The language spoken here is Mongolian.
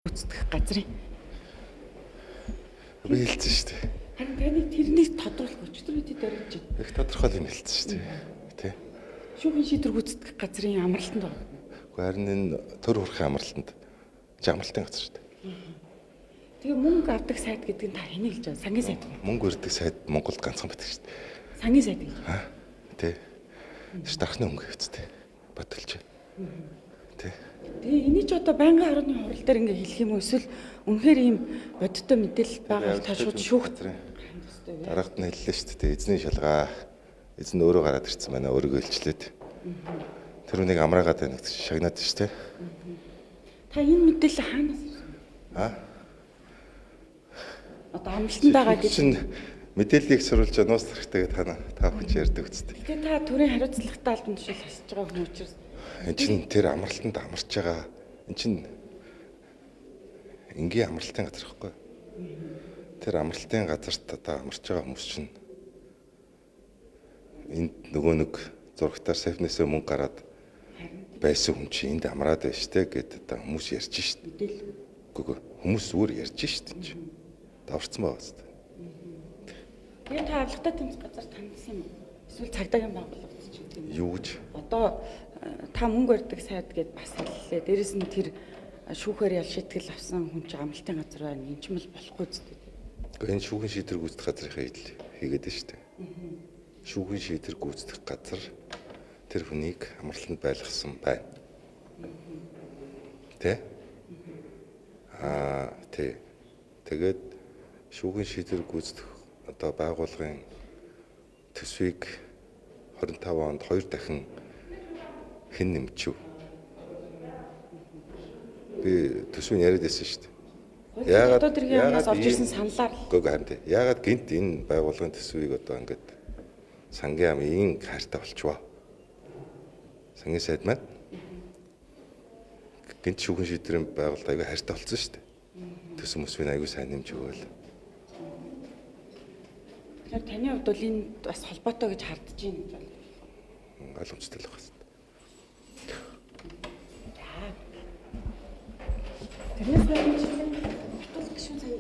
Гүйцэтгэх газрын. Би хэлсэн шүү дээ. Харин таны тэрнийг тодруулах өчтөр үедээ дөрөж байна. Их тодорхой юм хэлсэн шүү дээ. Тэ. Шүүхийн шийдвэр гүйцэтгэх газрын амралтанд байна. Гэхдээ харин энэ төр хүрхийн амралтанд амралтын газар шүү дээ. Тэгээ мөнгө авдаг сайт гэдэг нь та хэнийг хэлж байгаа? Сангийн сайт. Мөнгө өрдөг сайд Монголд ганцхан байдаг шүү дээ. Сангийн сайт гэж. Тэ. Тэш дархны өнгө хэвчтэй. Бодолч. Тэ. Тэгээ энийг ч одоо байнгын орны хурал дээр ингээ хэлэх юм уу? Эсвэл үнэхээр ийм бодиттой мэдээлэл байгаа та шууд шүүхт. Дараагт нь хэллээ шүү дээ. Эзний шалгаа. Эзэн өөрөө гараад ирсэн байна. Өөрийгөө илчлээд. Тэр үнийг амраагаад байна гэж шагнаад шүү дээ. Та энэ мэдээлэл хаанаас ирсэн? Одоо амлалтанд байгаа гэж чинь мэдээллийг сурулж нуус хэрэгтэй та бүхэн ярьдаг үстэй. Тэгээ та төрийн хариуцлагатай албан тушаал хасж байгаа хүн учраас Энд чинь тэр амралтанд амарч байгаа. Энд чинь энгийн амралтын газар ихгүй. Тэр амралтын газарт одоо амарч байгаа хүмүүс чинь энд нөгөө нэг зурагтаар сайфнасаа мөнгө гараад байсан хүн чинь энд амраад байна штэ гэд одоо хүмүүс ярьж штэ. Үгүй хүмүүс зүгээр ярьж штэ чинь. Даварцсан байгаа зү. тэгээ та авлагатай тэмцэх газар таньсан юм уу? Эсвэл цагдаагийн байгууллага гэж юм уу? Юу гэж? Одоо та мөнгө өрдөг сайд гэдээ бас хэллээ. Дээрэс нь тэр шүүхээр ял шийтгэл авсан хүн чинь амлалтын газар байна. Энд ч юм бол болохгүй зү. Гэхдээ энэ шүүхийн шийдвэр гүйцэтгэх газрын хийгээд байна штэ. Шүүхийн шийдвэр гүйцэтгэх газар тэр хүнийг амралтанд байлгасан байна. Тэ? Тэ. Тэгээд шүүхийн шийдвэр гүйцэтгэх одоо байгууллагын төсвийг 25 онд 2 дахин хэн нэмчихв? Би төсвийг яриад байсан шүү дээ. Одоо тэр яамнаас орж ирсэн саналаар Гүг харин тий. Яагаад гинт энэ байгууллагын төсвийг одоо ингээд сангийн амын хайртай болчихвоо? Сангийн сайд маань гинт шүүхэн шийдвэрийн байгууллага аягүй хайртай болсон шүү дээ. Төсөв мөсвийг аягүй сайн нэмж өгөөл. Тэгэхээр таны хувьд бол энэ бас холбоотой гэж хардж байна гэж байна. Ойлгомжтой л байна. Тэрнээс гадна чи батал гişүн сая